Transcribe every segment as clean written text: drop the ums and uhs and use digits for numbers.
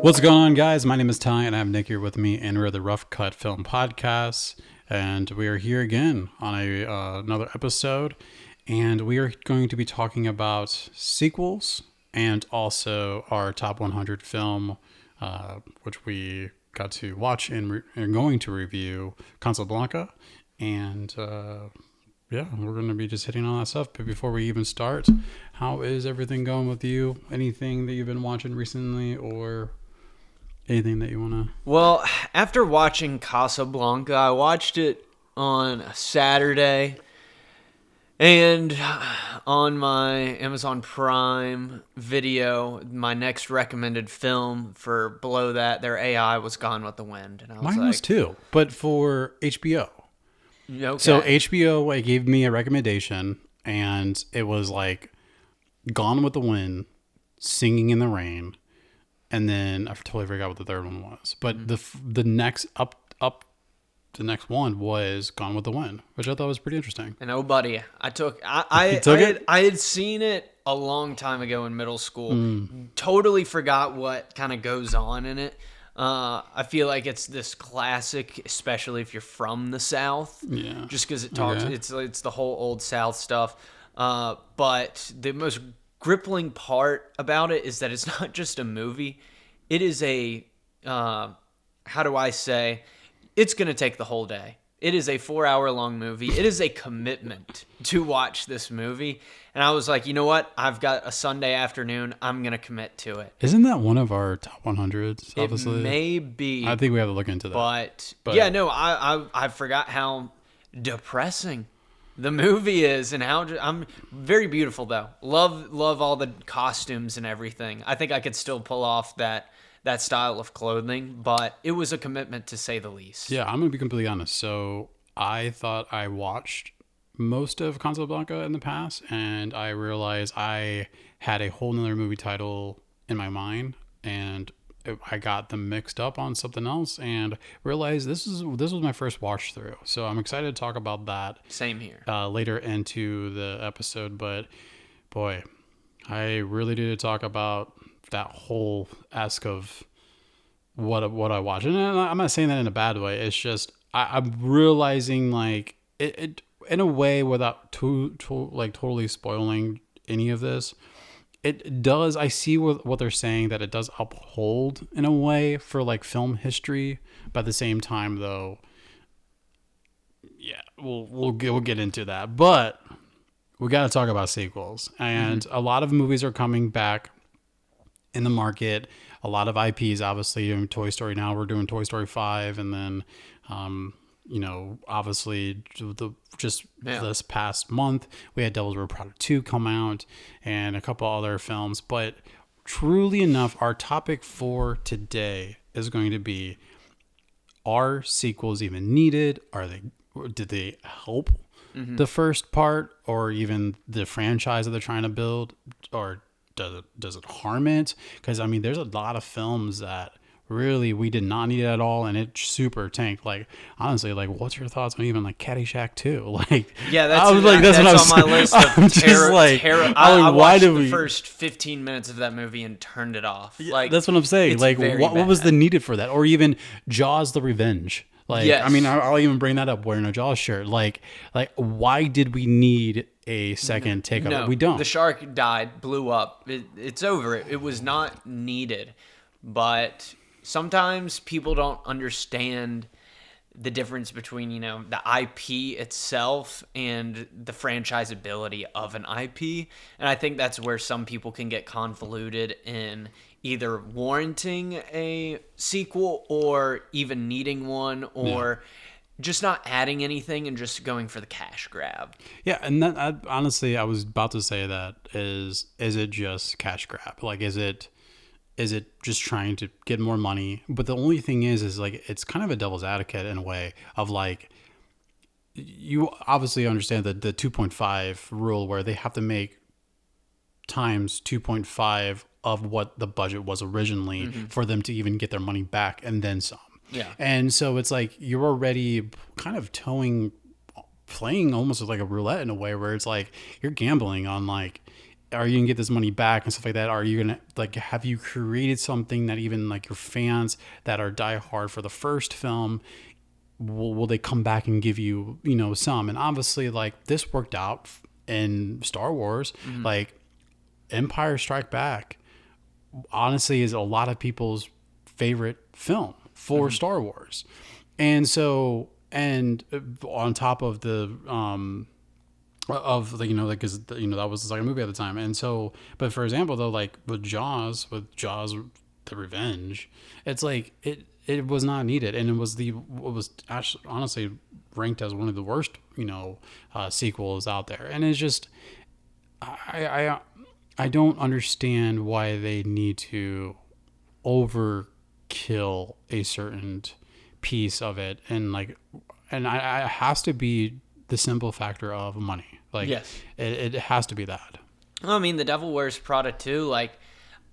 What's going on, guys? My name is Ty, and I have Nick here with me, and we're the Rough Cut Film Podcast, and we are here again on another episode, and we are going to be talking about sequels and also our top 100 film, which we got to watch and are going to review, Casablanca, and yeah, we're going to be just hitting on that stuff. But before we even start, how is everything going with you? Anything that you've been watching recently, or anything that you want to... Well, after watching Casablanca, I watched it on a Saturday, and on my Amazon Prime Video, my next recommended film for below that, their AI was Gone with the Wind. And I was Mine was too, but for HBO. Okay. So HBO gave me a recommendation, and it was like Gone with the Wind, Singing in the Rain, and then I totally forgot what the third one was. But the next the next one was Gone with the Wind, which I thought was pretty interesting. And oh, buddy, I had seen it a long time ago in middle school. Totally forgot what kind of goes on in it. I feel like it's this classic, especially if you're from the South. Yeah. Just because it talks, it's the whole old South stuff. But the most crippling part about it is that it's not just a movie. It is a, how do I say, it's going to take the whole day. It is a 4-hour long movie. It is a commitment to watch this movie. And I was like, you know what? I've got a Sunday afternoon. I'm going to commit to it. Isn't that one of our top 100s, obviously? It may be. I think we have to look into that. But yeah, no, I forgot how depressing the movie is, and how I'm very beautiful though. Love all the costumes and everything. I think I could still pull off that style of clothing, but it was a commitment to say the least. Yeah, I'm gonna be completely honest. So I thought I watched most of Casablanca in the past, and I realized I had a whole nother movie title in my mind, and I got them mixed up on something else, and realized this was my first watch through. So I'm excited to talk about that. Same here. Later into the episode, but boy, I really need to talk about that whole ask of what I watch, and I'm not saying that in a bad way. It's just I'm realizing like it in a way without totally spoiling any of this. It does. I see what they're saying, that it does uphold in a way for like film history, but at the same time, though, yeah, we'll get into that. But we got to talk about sequels, and a lot of movies are coming back in the market. A lot of IPs, obviously, in Toy Story now. We're doing Toy Story 5, and then obviously this past month, we had Devil's Wear Prada 2 come out and a couple other films. But truly enough, our topic for today is going to be, are sequels even needed? Did they help the first part, or even the franchise that they're trying to build, or does it harm it? Because I mean, there's a lot of films that really we did not need it at all, and it super tanked. Like, honestly, like, what's your thoughts on even like Caddyshack 2? Like, yeah, that's what on my list of terror. I watched the first 15 minutes of that movie and turned it off. Like, that's what I'm saying. Like, what was the needed for that? Or even Jaws: The Revenge. Like, yes. I mean, I'll even bring that up, wearing a Jaws shirt. Like, why did we need a second take of it? We don't. The shark died, blew up. It's over. It was not needed. But sometimes people don't understand the difference between, the IP itself and the franchisability of an IP. And I think that's where some people can get convoluted in either warranting a sequel or even needing one, or just not adding anything and just going for the cash grab. Yeah, and that, honestly, I was about to say that is it just cash grab? Like, is it just trying to get more money? But the only thing is like, it's kind of a devil's advocate in a way of like, you obviously understand that the 2.5 rule, where they have to make times 2.5 of what the budget was originally for them to even get their money back, and then some. Yeah. And so it's like, you're already kind of playing almost like a roulette in a way, where it's like you're gambling on like, are you gonna get this money back and stuff like that? Are you gonna like have you created something that even like your fans that are diehard for the first film will they come back and give you some? And obviously like this worked out in Star Wars. Like Empire Strike Back honestly is a lot of people's favorite film for Star Wars. And so and on top of the of the like because that was the second movie at the time. And so but for example though, like with Jaws the Revenge, it's like it was not needed, and it was actually honestly ranked as one of the worst sequels out there. And it's just I don't understand why they need to overkill a certain piece of it, and it has to be the simple factor of money. Like Yes. it has to be that. Well, I mean, The Devil Wears Prada too. Like,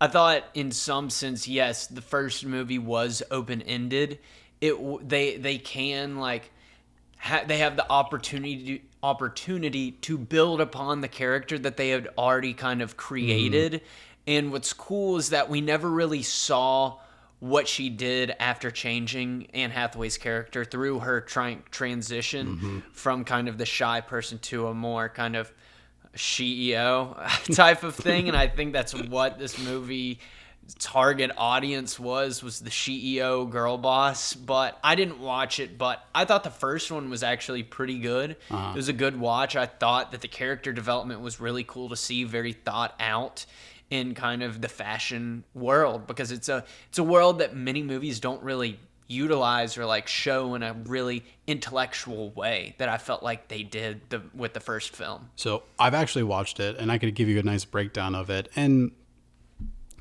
I thought in some sense, yes, the first movie was open ended. They can like they have the opportunity to build upon the character that they had already kind of created. And what's cool is that we never really saw what she did after changing Anne Hathaway's character through her transition from kind of the shy person to a more kind of CEO type of thing. And I think that's what this movie target audience was the CEO girl boss. But I didn't watch it, but I thought the first one was actually pretty good. It was a good watch. I thought that the character development was really cool to see, very thought out in kind of the fashion world, because it's a world that many movies don't really utilize or like show in a really intellectual way that I felt like they did with the first film. So I've actually watched it, and I could give you a nice breakdown of it, and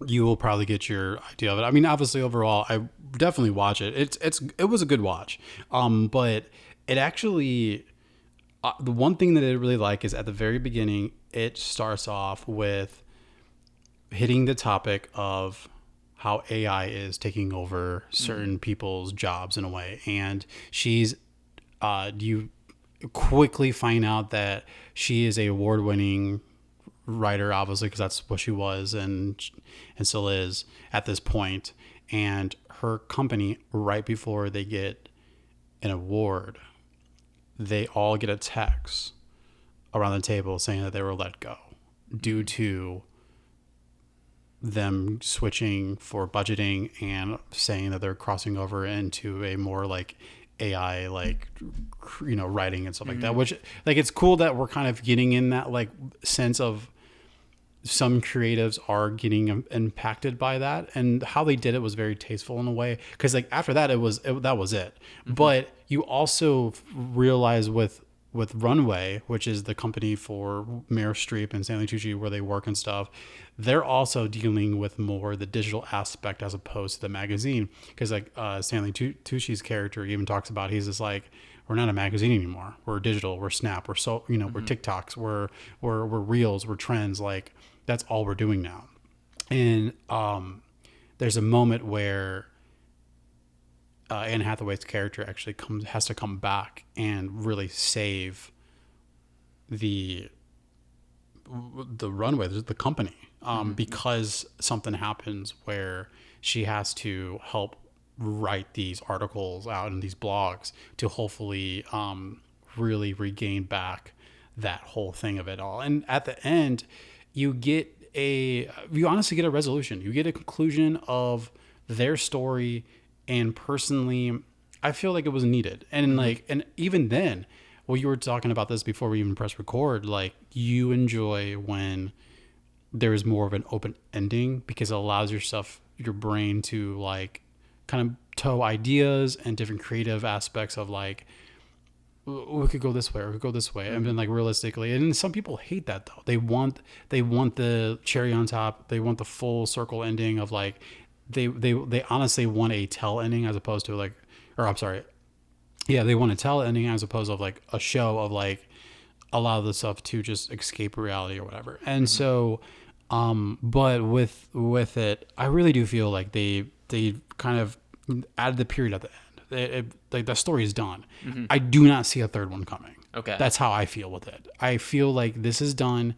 you will probably get your idea of it. I mean, obviously, overall, I definitely watch it. It was a good watch, but it actually the one thing that I really like is at the very beginning, it starts off with hitting the topic of how AI is taking over certain people's jobs in a way. And you quickly find out that she is a award-winning writer, obviously, because that's what she was and still is at this point. And her company, right before they get an award, they all get a text around the table saying that they were let go due to them switching for budgeting and saying that they're crossing over into a more like AI, like, writing and stuff like that, which like, it's cool that we're kind of getting in that like sense of some creatives are getting impacted by that, and how they did it was very tasteful in a way. Cause like after that, that was it. But you also realize with Runway, which is the company for Meryl Streep and Stanley Tucci, where they work and stuff, they're also dealing with more the digital aspect as opposed to the magazine. Because like Stanley Tucci's character even talks about, he's just like, we're not a magazine anymore. We're digital. We're Snap. We're we're TikToks. We're Reels. We're trends. Like that's all we're doing now. And there's a moment where Anne Hathaway's character actually has to come back and really save the Runway, the company, because something happens where she has to help write these articles out in these blogs to hopefully really regain back that whole thing of it all. And at the end, you honestly get a resolution. You get a conclusion of their story. And personally, I feel like it was needed. And and even then, well, you were talking about this before we even press record, like you enjoy when there is more of an open ending, because it allows your brain to like kind of toe ideas and different creative aspects of like, we could go this way or we could go this way. And then like realistically, and some people hate that though. They want the cherry on top. They want the full circle ending of like, they honestly want a tell ending as opposed to like, or I'm sorry. Yeah, they want a tell ending as opposed to like a show of like allow the stuff to just escape reality or whatever. And so, but with it, I really do feel like they kind of added the period at the end. Like the story is done. I do not see a third one coming. Okay. That's how I feel with it. I feel like this is done.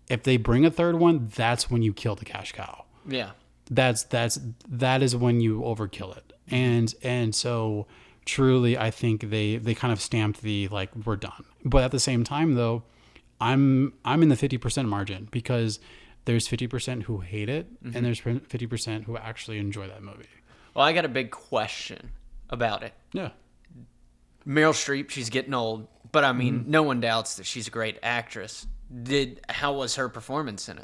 If they bring a third one, that's when you kill the cash cow. Yeah. That is when you overkill it. And so truly, I think they kind of stamped the like we're done. But at the same time, though, I'm in the 50% margin because there's 50% who hate it and there's 50% who actually enjoy that movie. Well, I got a big question about it. Yeah. Meryl Streep, she's getting old, but I mean, no one doubts that she's a great actress. How was her performance in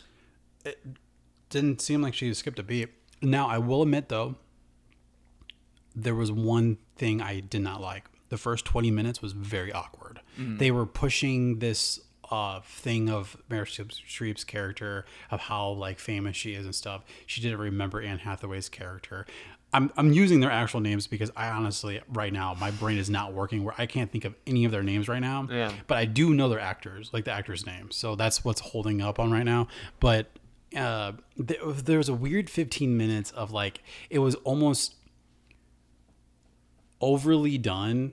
it? Didn't seem like she skipped a beat. Now, I will admit, though, there was one thing I did not like. The first 20 minutes was very awkward. They were pushing this thing of Meryl Streep's character, of how like famous she is and stuff. She didn't remember Anne Hathaway's character. I'm using their actual names because I honestly, right now, my brain is not working where I can't think of any of their names right now. Yeah. But I do know their actors, like the actors' names. So that's what's holding up on right now. But there was a weird 15 minutes of like, it was almost overly done,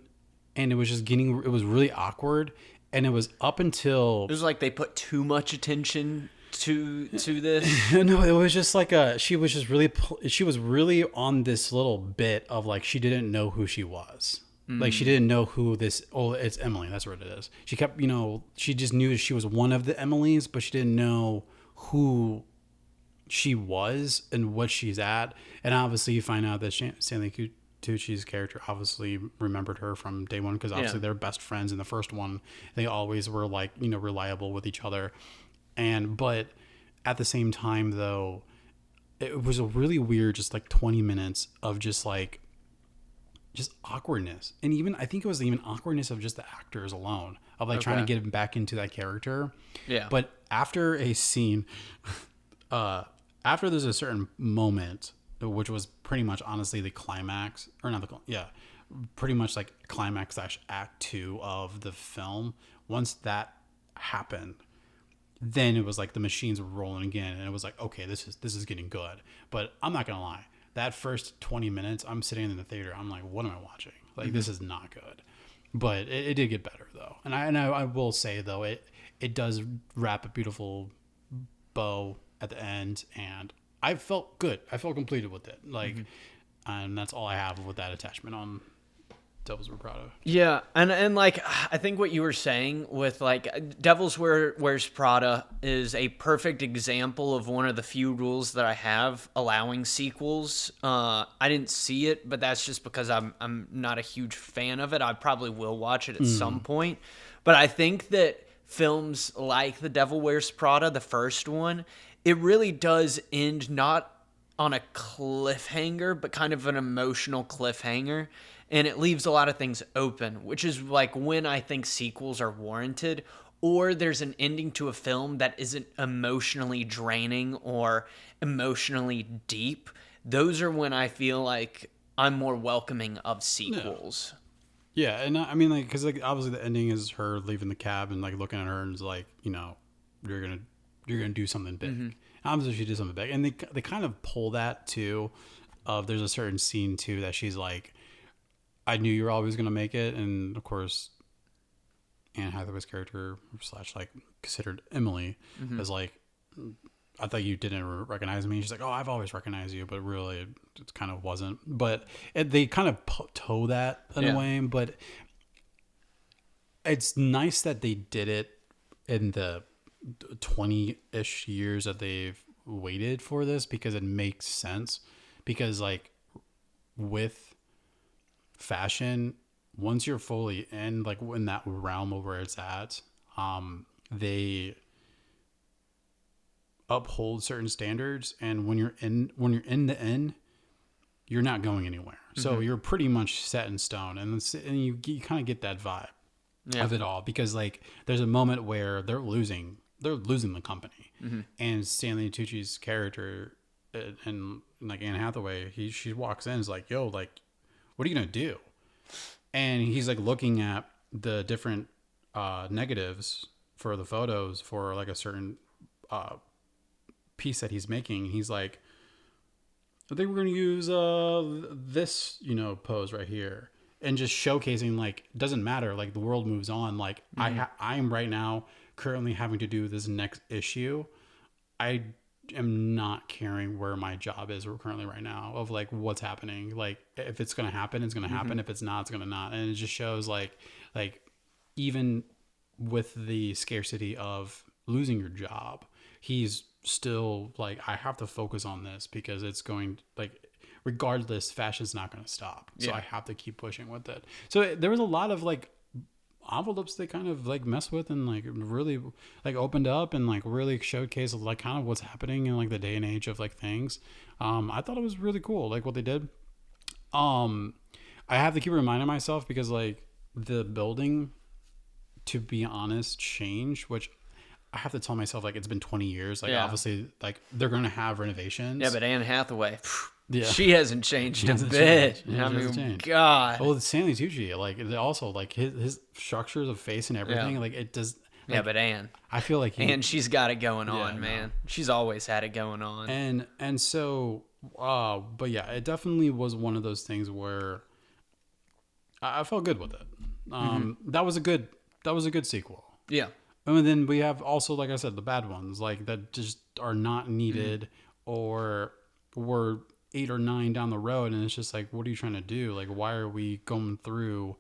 and it was really awkward, and it was up until It was like they put too much attention to this. no, it was just like she was really on this little bit of like she didn't know who she was. Like she didn't know who this. Oh, it's Emily. That's what it is. She kept, she just knew she was one of the Emilys, but she didn't know who she was and what she's at. And obviously, you find out that Stanley Tucci's character obviously remembered her from day one because obviously they're best friends in the first one. They always were like reliable with each other. But at the same time, though, it was a really weird, just like 20 minutes of just awkwardness. And even, I think it was even awkwardness of just the actors alone, of like trying to get him back into that character. Yeah. But after a scene, after there's a certain moment, which was pretty much honestly the climax, or not pretty much like climax / act 2 of the film. Once that happened, then it was like the machines were rolling again, and it was like, okay, this is getting good. But I'm not gonna lie, that first 20 minutes, I'm sitting in the theater, I'm like, what am I watching? Like, this is not good. But it did get better though, and I will say though, it does wrap a beautiful bow at the end, and I felt good. I felt completed with it. Like, and that's all I have with that attachment on Devil's Wears Prada. Yeah, and like I think what you were saying with like Wears Prada is a perfect example of one of the few rules that I have allowing sequels. I didn't see it, but that's just because I'm not a huge fan of it. I probably will watch it at some point, but I think that films like The Devil Wears Prada, the first one, it really does end not on a cliffhanger, but kind of an emotional cliffhanger. And it leaves a lot of things open, which is like when I think sequels are warranted, or there's an ending to a film that isn't emotionally draining or emotionally deep. Those are when I feel like I'm more welcoming of sequels. Yeah, and I mean, like, because like obviously the ending is her leaving the cab and like looking at her and is like, you're gonna do something big. Obviously, she did something big, and they kind of pull that too. There's a certain scene too that she's like, I knew you were always gonna make it, and of course, Anne Hathaway's character / like considered Emily is like, I thought you didn't recognize me. She's like, oh, I've always recognized you, but really, it kind of wasn't. But they kind of toe that in a way, but it's nice that they did it in the 20-ish years that they've waited for this, because it makes sense. Because like with fashion, once you're fully in like in that realm of where it's at, they uphold certain standards, and when you're in the end, you're not going anywhere. So you're pretty much set in stone, and you kind of get that vibe of it all, because like there's a moment where they're losing the company, and Stanley Tucci's character and like Anne Hathaway, she walks in and is like, yo, like, what are you gonna do? And he's like looking at the different negatives for the photos for like a certain piece that he's making. He's like, I think we're gonna use this pose right here, and just showcasing like, it doesn't matter, like the world moves on, like I'm right now currently having to do this next issue, I am not caring where my job is currently right now, of like what's happening. Like if it's gonna happen, it's gonna happen. If it's not, it's gonna not. And it just shows like even with the scarcity of losing your job, he's still like, I have to focus on this because it's going, like, regardless, fashion's not going to stop. So I have to keep pushing with it. So there was a lot of like envelopes they kind of like mess with and like really like opened up and like really showcased like kind of what's happening in like the day and age of like things. I thought it was really cool, like what they did. I have to keep reminding myself because like the building, to be honest, changed, which I have to tell myself like it's been 20 years. Like obviously like they're going to have renovations. Yeah, but Anne Hathaway, Yeah. she hasn't changed a bit. I mean, God. Well, Stanley Tucci, like they also like his structures of face and everything. Like it does. Like, Yeah, but Anne. I feel like Anne, she's got it going on, man. She's always had it going on. And so, but yeah, it definitely was one of those things where I felt good with it. That was a good sequel. Yeah. And then we have also, like I said, the bad ones, like that just are not needed or were 8 or 9 down the road. And it's just like, what are you trying to do? Like, why are we going through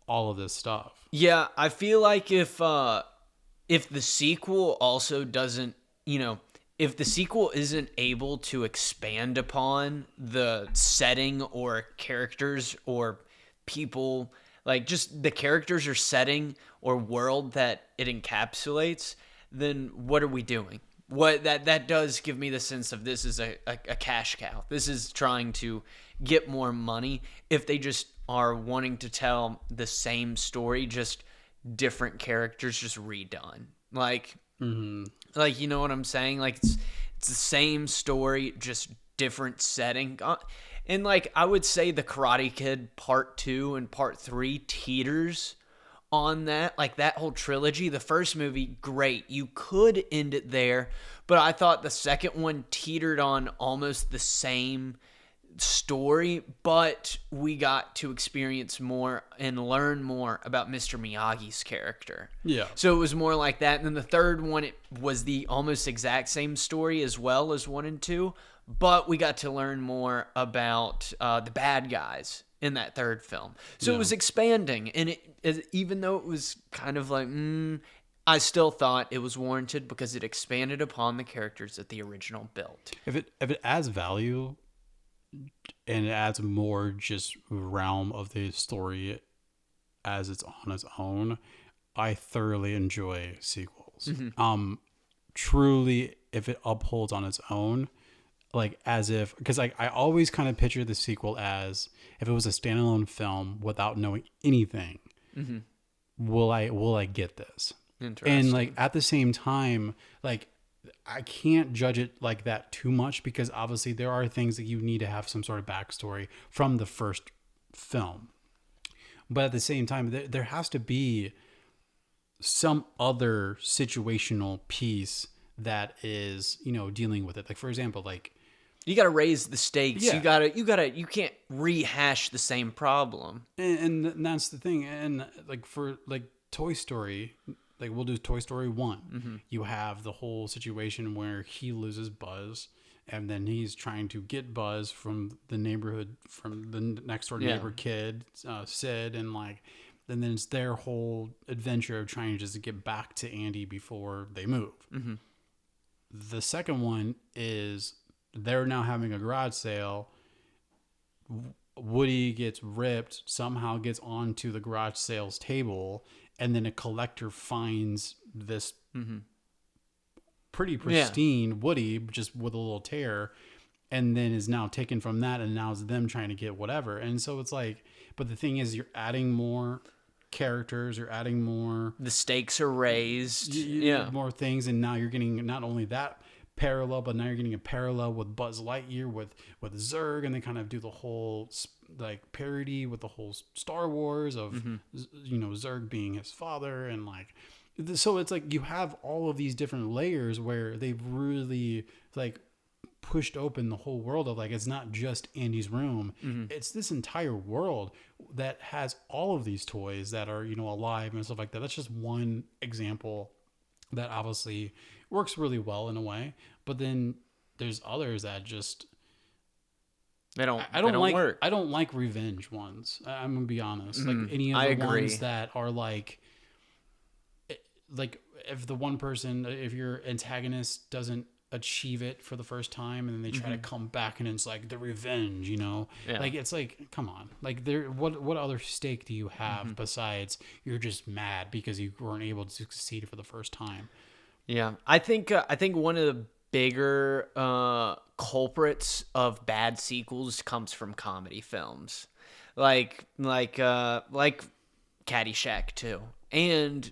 all of this stuff? Yeah, I feel like if the sequel also doesn't, if the sequel isn't able to expand upon the setting or characters or people, like just the characters or setting or world that it encapsulates, then what are we doing? What that does give me the sense of this is a cash cow. This is trying to get more money. If they just are wanting to tell the same story, just different characters, just redone. Like, like, you know what I'm saying? Like it's the same story, just different setting. And like I would say the Karate Kid Part 2 and Part 3 teeters on that, like that whole trilogy. The first movie, great, you could end it there, but I thought the second one teetered on almost the same story, but we got to experience more and learn more about Mr. Miyagi's character. Yeah. So it was more like that. And then the third one, it was the almost exact same story as well as 1 and 2, but we got to learn more about the bad guys in that third film. So it was expanding, and even though it was kind of like, I still thought it was warranted because it expanded upon the characters that the original built. If it adds value and it adds more just realm of the story as it's on its own, I thoroughly enjoy sequels. Truly, if it upholds on its own, like as if, because I always kind of picture the sequel as if it was a standalone film without knowing anything. Will I get this? Interesting. And like at the same time, like I can't judge it like that too much because obviously there are things that you need to have some sort of backstory from the first film. But at the same time, there has to be some other situational piece that is, dealing with it. Like for example, like you got to raise the stakes. Yeah. You can't rehash the same problem. And that's the thing. And like for like Toy Story, like we'll do Toy Story 1. You have the whole situation where he loses Buzz and then he's trying to get Buzz from the neighborhood, from the next door neighbor kid, Sid, and like, and then it's their whole adventure of trying just to get back to Andy before they move. The second one is they're now having a garage sale. Woody gets ripped, somehow gets onto the garage sales table, and then a collector finds this pretty pristine Woody just with a little tear, and then is now taken from that, and now it's them trying to get whatever. And so it's like, but the thing is, you're adding more characters, you're adding more, the stakes are raised, more things, and now you're getting not only that parallel, but now you're getting a parallel with Buzz Lightyear with Zurg, and they kind of do the whole like parody with the whole Star Wars of Zurg being his father, and like, so it's like you have all of these different layers where they've really like pushed open the whole world of like, it's not just Andy's room, it's this entire world that has all of these toys that are alive and stuff like that. That's just one example that obviously works really well in a way. But then there's others that just They don't I they don't don't like. work. I don't like revenge ones. I'm gonna be honest. Like any of I the ones agree. that are like if the one person, if your antagonist doesn't achieve it for the first time and then they try to come back and it's like the revenge, Yeah. like it's like come on, like there what other stake do you have besides you're just mad because you weren't able to succeed for the first time? Yeah, I think one of the bigger culprits of bad sequels comes from comedy films, like Caddyshack too. And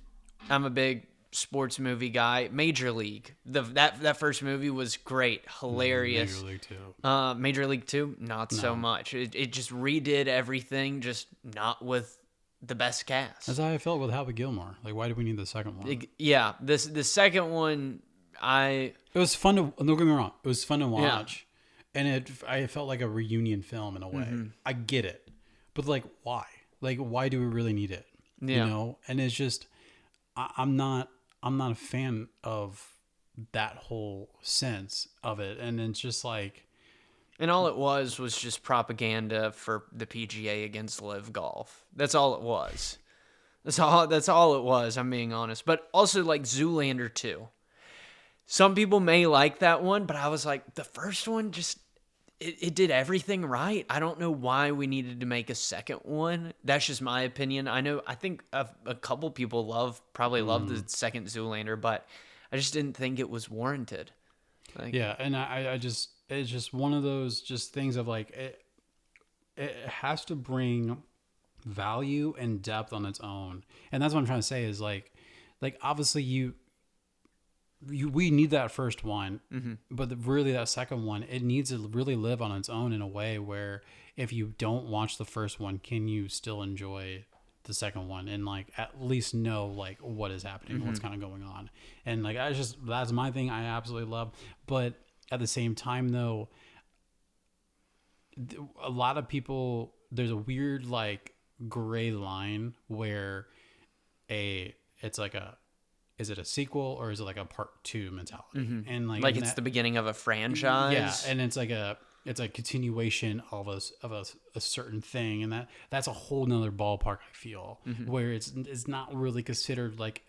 I'm a big sports movie guy. Major League, that first movie was great, Major hilarious. League too. Major League 2, not so No, much. It just redid everything, just not with the best that's cast. how I felt with Happy Gilmore. Like why do we need the second one? Yeah, the second one, I It was fun to don't get me wrong. It was fun to yeah. watch, and I felt like a reunion film in a way. I get it, but like why? Like why do we really need it? Yeah. And it's just I'm not a fan of that whole sense of it, and it's just like And all it was just propaganda for the PGA against Live Golf. That's all it was. That's all it was, I'm being honest. But also like Zoolander 2. Some people may like that one, but I was like, the first one just it did everything right. I don't know why we needed to make a second one. That's just my opinion. I think a couple people probably love the second Zoolander, but I just didn't think it was warranted. Like, yeah, and I just it's just one of those just things of like it has to bring value and depth on its own, and that's what I'm trying to say is like obviously we need that first one, but really that second one, it needs to really live on its own in a way where if you don't watch the first one, can you still enjoy the second one and like at least know like what is happening, what's kind of going on, and like that's my thing. I absolutely love, but at the same time though, a lot of people there's a weird like gray line where it's like a is it a sequel or is it like a part two mentality? And like it's the beginning of a franchise. yeah, and it's a continuation of a certain thing, and that's a whole nother ballpark. I feel where it's not really considered like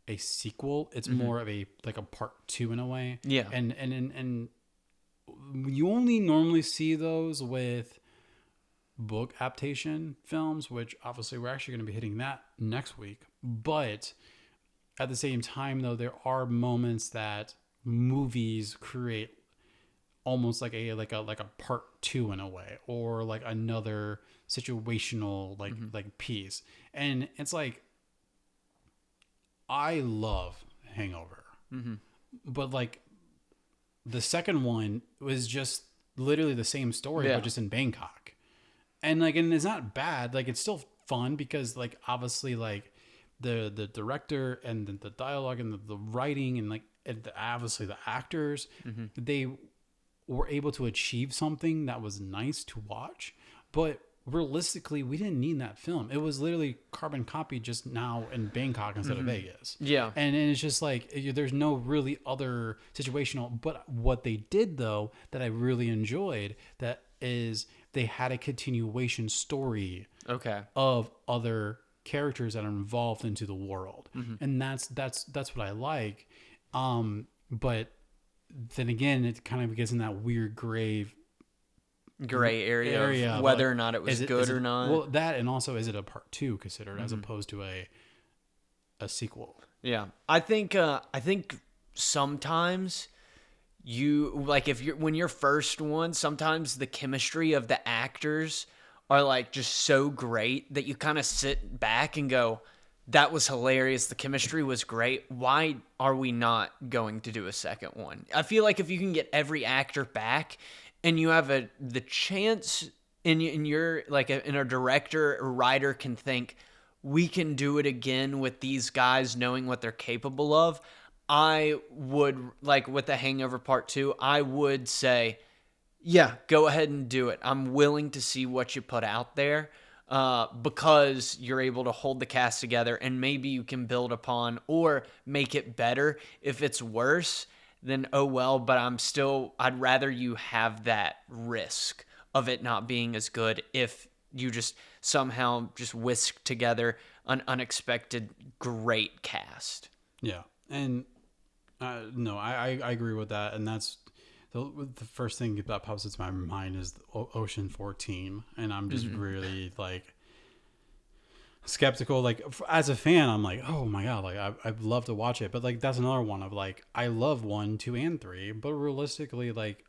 a sequel. It's more of a like a part two in a way. Yeah. And you only normally see those with book adaptation films, which obviously we're actually going to be hitting that next week. But at the same time, though, there are moments that movies create almost like a part two in a way, or like another situational like piece. And it's like I love Hangover, but like the second one was just literally the same story, Yeah. but just in Bangkok. And it's not bad. Like it's still fun because like obviously like the director and the dialogue and the writing and like and obviously the actors, they were able to achieve something that was nice to watch. But realistically, we didn't need that film. It was literally carbon copy just now in Bangkok instead of Vegas. Yeah. And it's just like there's no really other situational. But what they did though that I really enjoyed that is they had a continuation story Okay. of other characters that are involved into the world, and that's what I like. But then again, it kind of gets in that weird gray area of of whether like, or not it was is good is or not. Well, that and also is it a part two considered as opposed to a sequel? Yeah. I think sometimes you like if you're when you're first one, sometimes the chemistry of the actors are like just so great that you kind of sit back and go, that was hilarious. The chemistry was great. Why are we not going to do a second one? I feel like if you can get every actor back and you have the chance in your like a director or writer can think we can do it again with these guys knowing what they're capable of, I would like with the Hangover Part 2, I would say, yeah, go ahead and do it. I'm willing to see what you put out there. because you're able to hold the cast together, and maybe you can build upon or make it better. If it's worse, then oh well, but I'd rather you have that risk of it not being as good if you just somehow just whisk together an unexpected great cast. Yeah, and no, I agree with that, and that's the first thing that pops into my mind is Ocean 14, and I'm just really like skeptical. Like as a fan, I'm like, oh my god, like I'd love to watch it, but like that's another one of like I love 1, 2, and 3, but realistically, like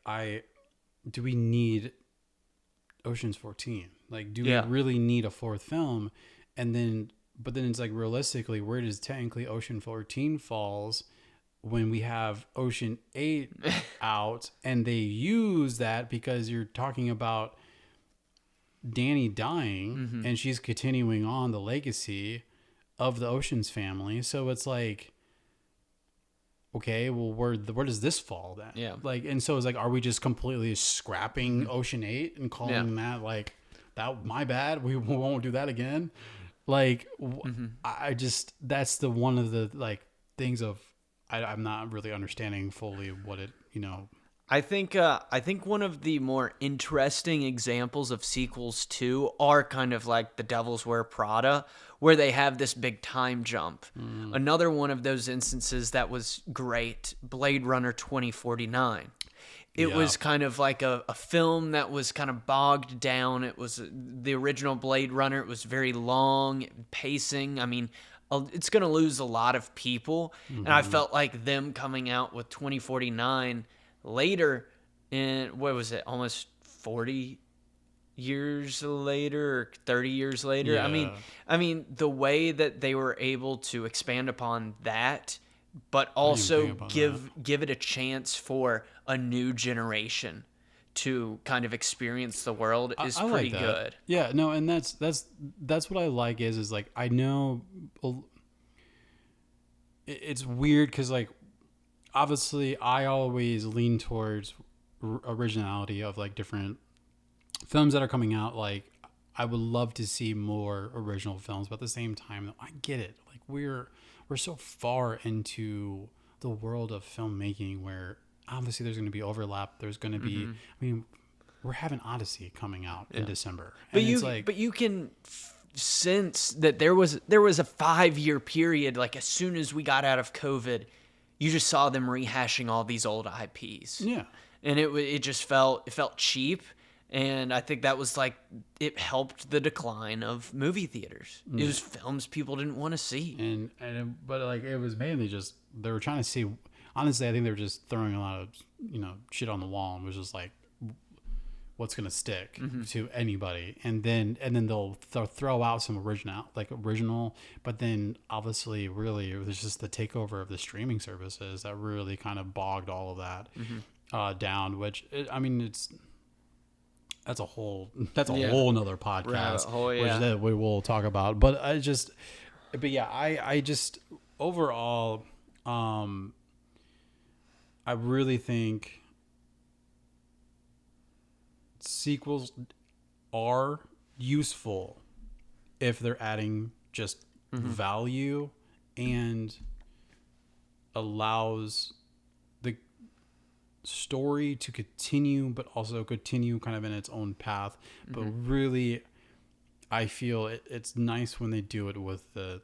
do we need Ocean's 14? Like, do we really need a fourth film? And then, but then it's like realistically, where does technically Ocean 14 falls when we have Ocean 8 out, and they use that because you're talking about Danny dying and she's continuing on the legacy of the Ocean's family. So it's like, okay, well, where does this fall then? Yeah. Like, and so it's like, are we just completely scrapping Ocean 8 and calling that like, that, my bad, we won't do that again? Like, I just, that's the one of the like things of, I'm not really understanding fully what it, I think one of the more interesting examples of sequels too are kind of like The Devil's Wear Prada, where they have this big time jump. Another one of those instances that was great, Blade Runner 2049. It was kind of like a film that was kind of bogged down. It was the original Blade Runner. It was very long, pacing. I mean, it's going to lose a lot of people. And I felt like them coming out with 2049 later, in what was it, almost 40 years later or 30 years later. Yeah. I mean the way that they were able to expand upon that, but also give it a chance for a new generation to kind of experience the world is I pretty like that. good. Yeah, no, and that's what I like is like, I know it's weird because like obviously I always lean towards originality of like different films that are coming out. Like I would love to see more original films, but at the same time, I get it. Like we're so far into the world of filmmaking where obviously there's going to be overlap. There's going to be, I mean, we're having Odyssey coming out in December, But and you it's like, but you can sense that there was a 5-year period, like as soon as we got out of COVID, you just saw them rehashing all these old IPs. yeah. And it just felt cheap, and I think that was like it helped the decline of movie theaters. It was films people didn't want to see. But like it was mainly just they were trying to see. Honestly, I think they were just throwing a lot of shit on the wall and was just like, what's gonna stick to anybody, and then they'll throw out some original, but then obviously really it was just the takeover of the streaming services that really kind of bogged all of that down. Which I mean, that's a whole nother podcast, which we will talk about. But I just overall, I really think sequels are useful if they're adding just value and allows the story to continue, but also continue kind of in its own path. But really, I feel it's nice when they do it with the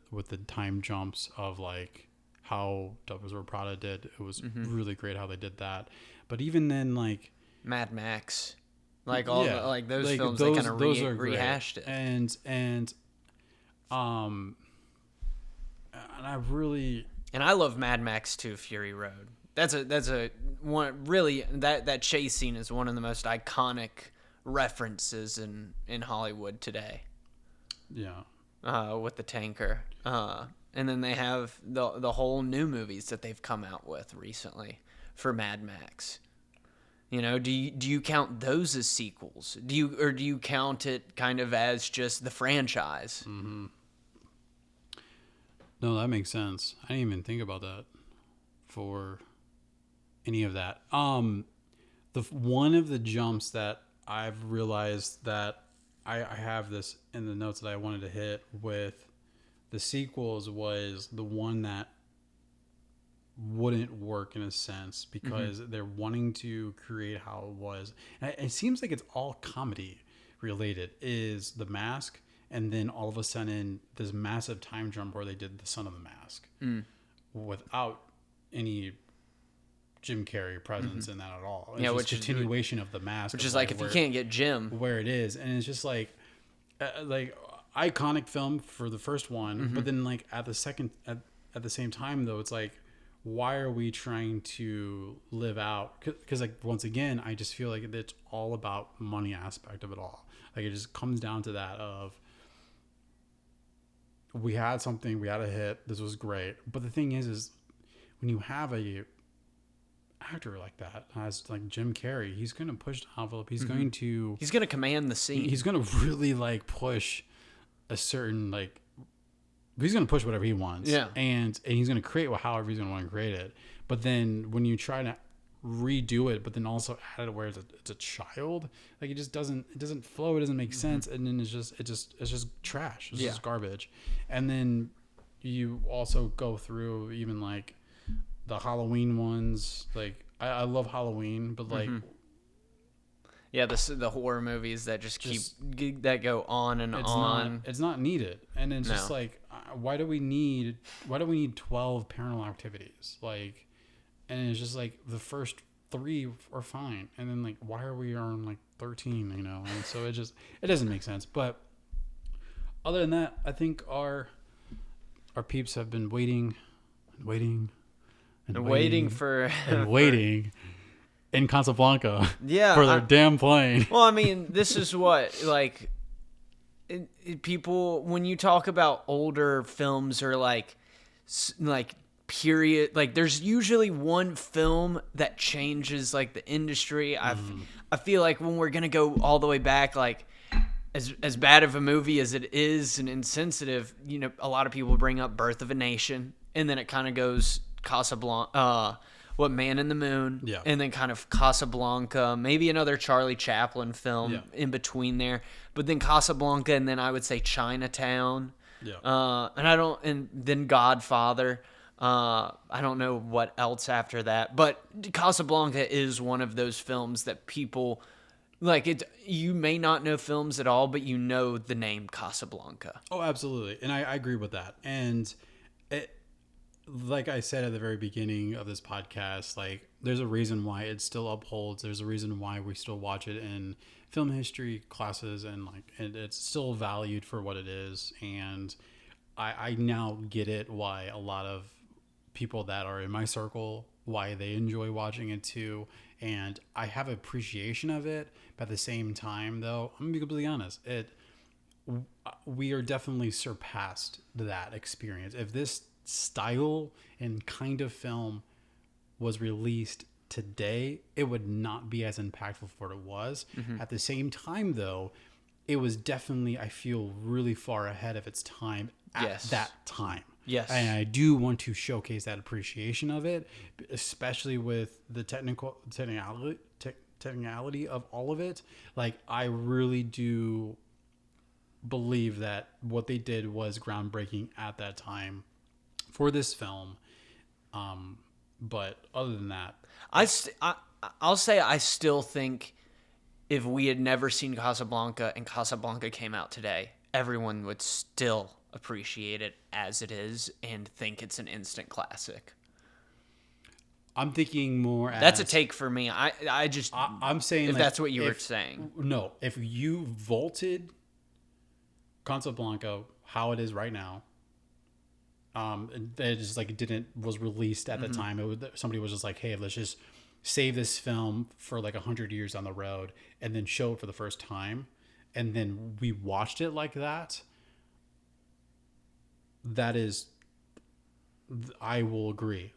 time jumps of like how Devil's Wear Prada did. It was really great how they did that. But even then, like Mad Max, like all like those films, they kind of rehashed it. And I really, and I love Mad Max 2: Fury Road. That's a one, really, that chase scene is one of the most iconic references in Hollywood today. Yeah. With the tanker. And then they have the whole new movies that they've come out with recently for Mad Max. Do you count those as sequels? Do you count it kind of as just the franchise? Mm-hmm. No, that makes sense. I didn't even think about that for any of that. One of the jumps that I've realized that I have this in the notes that I wanted to hit with the sequels was the one that wouldn't work in a sense because they're wanting to create how it was. And it seems like it's all comedy related. Is The Mask, and then all of a sudden this massive time jump where they did The Son of the Mask without any Jim Carrey presence in that at all. It's just which continuation of The Mask, which is like if you can't get Jim, where it is, and it's just like iconic film for the first one, but then like at the second at the same time though, it's like, why are we trying to live out? Because like once again, I just feel like it's all about money aspect of it all. Like it just comes down to that of, we had something, we had a hit, this was great, but the thing is when you have a actor like that as like Jim Carrey, he's going to push the envelope. He's going to command the scene. He's going to really like push a certain like, he's going to push whatever he wants. Yeah. And he's going to create however he's going to want to create it. But then when you try to redo it, but then also add it where it's a child, like it doesn't flow. It doesn't make sense. And then it's just trash. It's just garbage. And then you also go through even like the Halloween ones. Like I love Halloween, but like, yeah, the horror movies that just keep that go on and on. It's not needed, and it's just like, why do we need 12 Paranormal Activities? Like, and it's just like the first 3 are fine, and then like, why are we on like 13? You know, and so it doesn't make sense. But other than that, I think our peeps have been waiting for in Casablanca yeah, for their damn plane. Well, I mean, this is what, like, people, when you talk about older films or like period, like there's usually one film that changes like the industry. I feel like when we're gonna go all the way back, like as bad of a movie as it is and insensitive, you know, a lot of people bring up Birth of a Nation, and then it kind of goes Casablanca, Man in the Moon, and then kind of Casablanca, maybe another Charlie Chaplin film in between there, but then Casablanca, and then I would say Chinatown, and then Godfather. I don't know what else after that, but Casablanca is one of those films that people like. It, you may not know films at all, but you know the name Casablanca. Oh, absolutely, and I agree with that, and like I said at the very beginning of this podcast, like there's a reason why it still upholds. There's a reason why we still watch it in film history classes, and like it's still valued for what it is. And I now get it why a lot of people that are in my circle, why they enjoy watching it too. And I have appreciation of it, but at the same time though, I'm gonna be completely honest, we are definitely surpassed that experience. If this style and kind of film was released today, it would not be as impactful for what it was. At the same time though, it was definitely, I feel, really far ahead of its time at that time. Yes. And I do want to showcase that appreciation of it, especially with the technicality of all of it. Like, I really do believe that what they did was groundbreaking at that time for this film. But other than that, I'll say I still think if we had never seen Casablanca and Casablanca came out today, everyone would still appreciate it as it is and think it's an instant classic. I'm thinking more as... That's a take for me. I'm saying if like, that's what you were saying. No, if you vaulted Casablanca how it is right now, it just like was released at the time. Somebody was just like, hey, let's just save this film for like 100 years down the road and then show it for the first time. And then we watched it like that. That is, I will agree.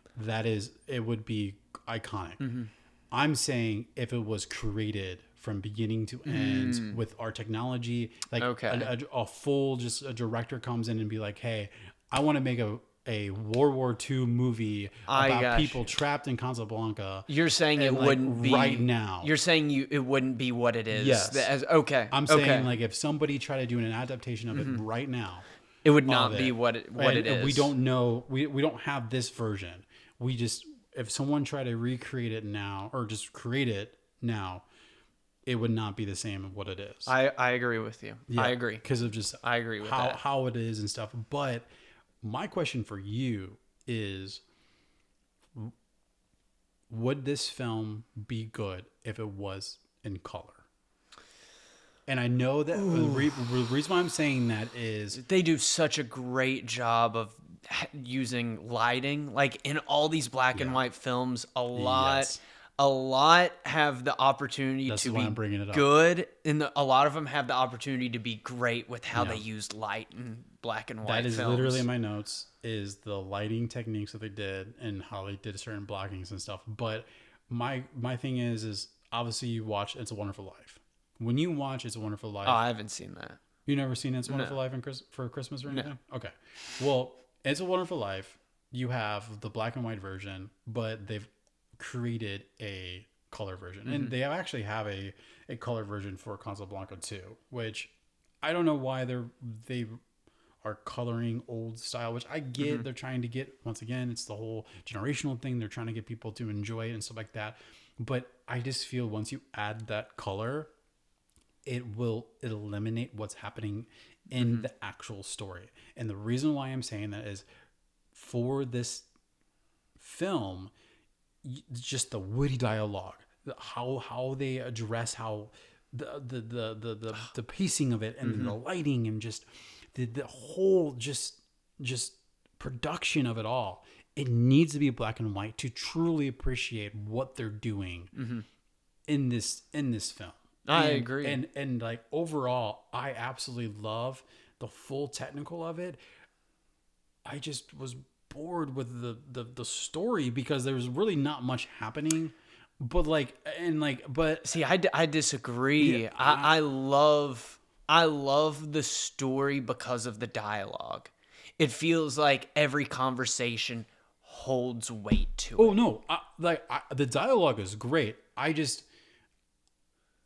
It would be iconic. I'm saying if it was created from beginning to end with our technology, like a full, just a director comes in and be like, hey, I want to make a a World War II movie about people trapped in Casablanca. You're saying it like, wouldn't be right now. You're saying it wouldn't be what it is. Yes. Okay. I'm saying like if somebody tried to do an adaptation of it right now, it would not be what it is. We don't know. We don't have this version. We just, if someone tried to recreate it now or just create it now, it would not be the same of what it is. I agree with you. Yeah, I agree. because of just I agree with that. how it is and stuff. But my question for you is, would this film be good if it was in color? And I know that the reason why I'm saying that is they do such a great job of using lighting. Like in all these black and white films, a lot have the opportunity to be good, and a lot of them have the opportunity to be great with how they used light in black and white films. That is literally in my notes, is the lighting techniques that they did and how they did certain blockings and stuff. But my thing is obviously you watch It's a Wonderful Life. When you watch It's a Wonderful Life... Oh, I haven't seen that. You never seen It's a Wonderful Life for Christmas or anything? No. Okay. Well, It's a Wonderful Life, you have the black and white version, but they've created a color version. And they actually have a color version for Casablanca too, which I don't know why they are coloring old style, which I get. They're trying to get, once again, it's the whole generational thing. They're trying to get people to enjoy it and stuff like that. But I just feel once you add that color, it will eliminate what's happening in the actual story. And the reason why I'm saying that is for this film, just the witty dialogue, how they address how the pacing of it and the lighting and just the whole just production of it all. It needs to be black and white to truly appreciate what they're doing in this film. I agree. And like overall, I absolutely love the full technical of it. I just was bored with the story because there's really not much happening. But see, I disagree. Yeah, I love the story because of the dialogue. It feels like every conversation holds weight to it. Oh no, the dialogue is great. I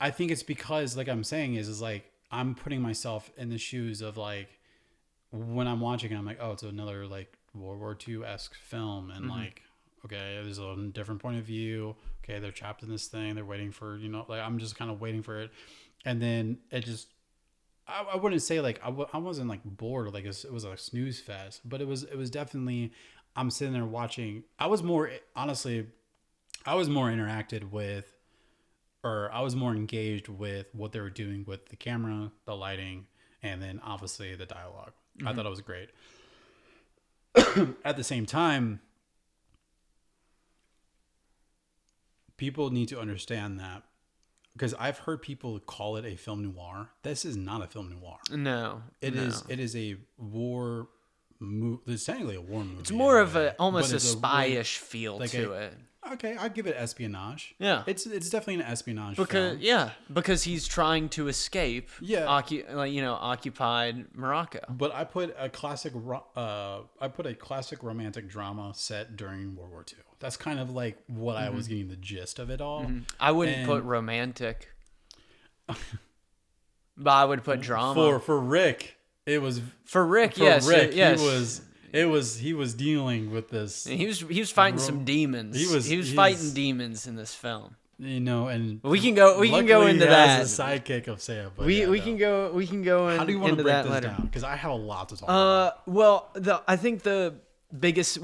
think it's because, like I'm saying, is like I'm putting myself in the shoes of like when I'm watching it, I'm like, oh, it's another like World War II-esque film, and like, okay, there's a different point of view. Okay, they're trapped in this thing. They're waiting for, like I'm just kind of waiting for it, and then it just. I wouldn't say like I wasn't like bored or like it was a snooze fest, but it was definitely. I'm sitting there watching. I was more interacted with. Or I was more engaged with what they were doing with the camera, the lighting, and then obviously the dialogue. I thought it was great. At the same time, people need to understand that, because I've heard people call it a film noir. This is not a film noir. No, it is a war movie. It's technically a war movie. It's more of almost a spy-ish feel to it. Okay, I'd give it espionage. Yeah, it's definitely an espionage film. Because he's trying to escape. Yeah, occupied Morocco. But I put a classic romantic drama set during World War II. That's kind of like what I was getting the gist of it all. I wouldn't put romantic, but I would put drama. For Rick, it was for Rick. Yes, yes. He was dealing with this. And he was fighting some demons. He was fighting demons in this film. And we can go into that. As a sidekick of Sam. We can go in. How do you want to break this down? Because I have a lot to talk about. Well, I think the biggest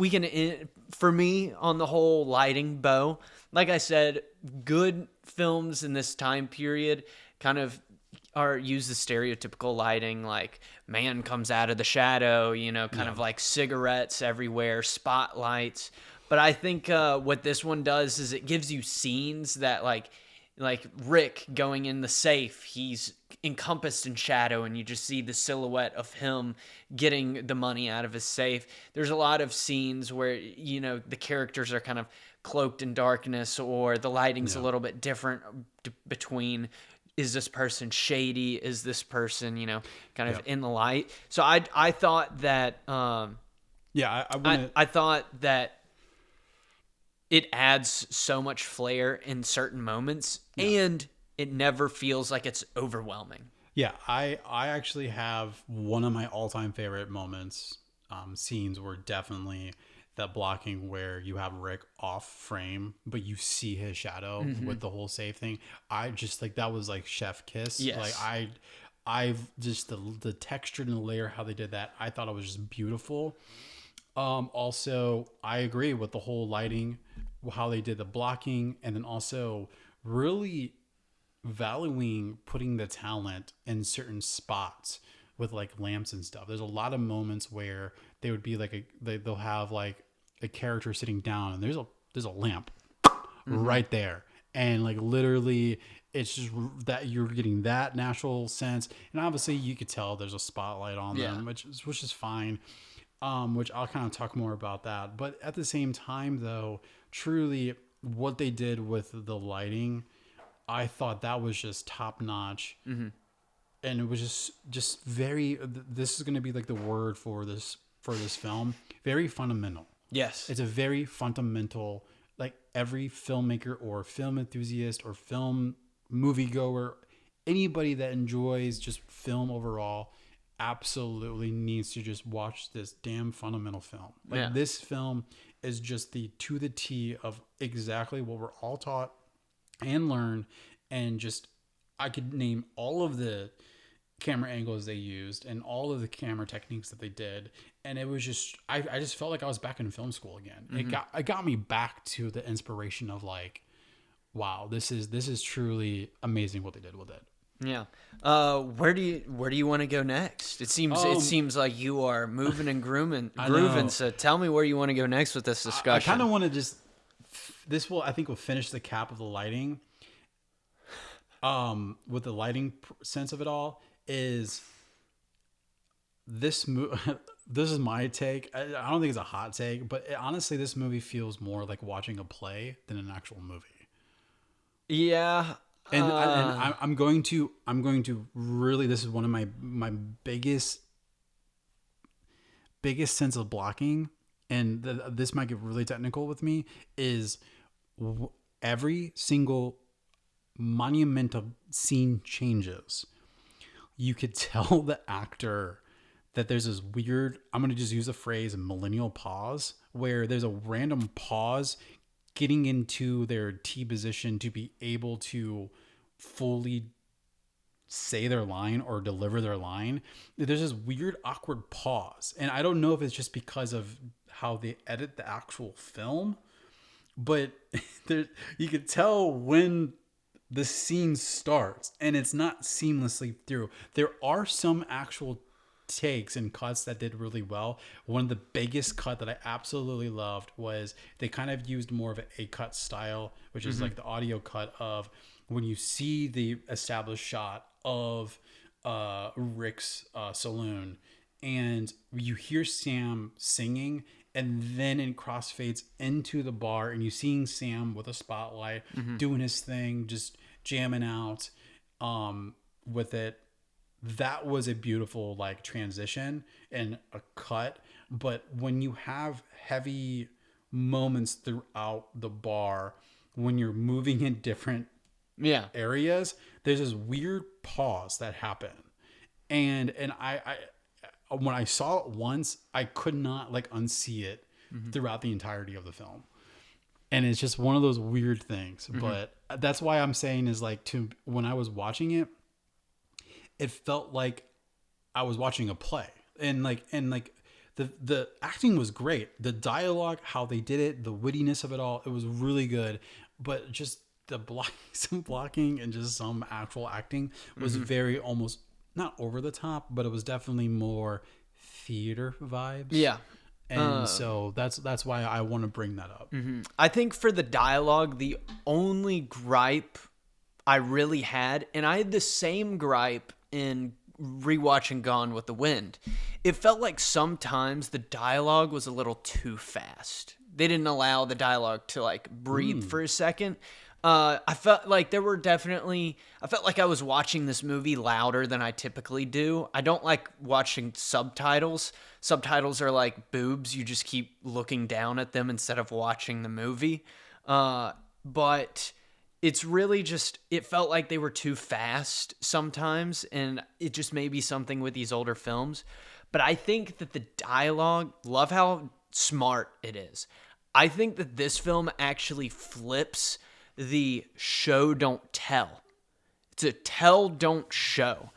for me on the whole lighting bow, like I said, good films in this time period kind of use the stereotypical lighting, like man comes out of the shadow, kind of like cigarettes everywhere, spotlights. But I think what this one does is it gives you scenes that like Rick going in the safe, he's encompassed in shadow and you just see the silhouette of him getting the money out of his safe. There's a lot of scenes where, the characters are kind of cloaked in darkness, or the lighting's a little bit different between, is this person shady? Is this person, kind of in the light? So I thought that Yeah, I want to. I thought that it adds so much flair in certain moments, Yeah. and it never feels like it's overwhelming. Yeah, I actually have one of my all time favorite moments. Scenes were definitely that blocking where you have Rick off frame, but you see his shadow with the whole save thing. I just like that was like chef kiss. Like Yes. I've just the texture and the layer how they did that. I thought it was just beautiful. Also, I agree with the whole lighting, how they did the blocking, and then also really valuing putting the talent in certain spots with like lamps and stuff. There's a lot of moments where they would be like they'll have like a character sitting down and there's a lamp right there, and like literally it's just that you're getting that natural sense, and obviously you could tell there's a spotlight on Yeah. them, which is fine. Which I'll kind of talk more about that. But at the same time, though, truly what they did with the lighting, I thought that was just top notch, and it was just very. This is going to be like the word for this film. Very fundamental. Yes. It's a very fundamental. Like every filmmaker or film enthusiast or film moviegoer, anybody that enjoys just film overall, absolutely needs to just watch this damn fundamental film. Like Yeah. this film is just the to the T of exactly what we're all taught and learn, and just I could name all of the camera angles they used and all of the camera techniques that they did, and it was just I just felt like I was back in film school again. It got me back to the inspiration of like, wow, this is truly amazing what they did with it. Yeah. Where do you want to go next? It seems like you are moving and grooving. know. So tell me where you want to go next with this I discussion. kind of want to just this will I think will finish the cap of the lighting. With the lighting sense of it all is this this is my take. I don't think it's a hot take, but honestly, this movie feels more like watching a play than an actual movie. Yeah. And I'm going to really, this is one of my biggest sense of blocking, and this might get really technical with me, is every single monumental scene changes. You could tell the actor that there's this weird, I'm going to just use a phrase, millennial pause, where there's a random pause getting into their T position to be able to fully say their line or deliver their line. There's this weird awkward pause, and I don't know if it's just because of how they edit the actual film, but there, you could tell when the scene starts and it's not seamlessly through. There are some actual takes and cuts that did really well. One of the biggest cut that I absolutely loved was they kind of used more of an A cut style, which is like the audio cut of when you see the established shot of Rick's saloon, and you hear Sam singing, and then it crossfades into the bar, and you seeing Sam with a spotlight doing his thing, just jamming out with it. That was a beautiful like transition and a cut. But when you have heavy moments throughout the bar, when you're moving in different areas, there's this weird pause that happened, and I when I saw it once, I could not like unsee it throughout the entirety of the film. And it's just one of those weird things. But that's why I'm saying is like, to when I was watching it, it felt like I was watching a play. And like the acting was great. The dialogue, how they did it, the wittiness of it all, it was really good. But just the some blocking and just some actual acting was very almost not over the top, but it was definitely more theater vibes. Yeah. And so that's why I want to bring that up. I think for the dialogue, the only gripe I really had, and I had the same gripe in rewatching Gone with the Wind. It felt like sometimes the dialogue was a little too fast. They didn't allow the dialogue to like breathe for a second. I felt like I felt like I was watching this movie louder than I typically do. I don't like watching subtitles. Subtitles are like boobs. You just keep looking down at them instead of watching the movie. But it's really just, it felt like they were too fast sometimes, and it just may be something with these older films. But I think that the dialogue, love how smart it is. I think that this film actually flips the show don't tell. It's a tell don't show.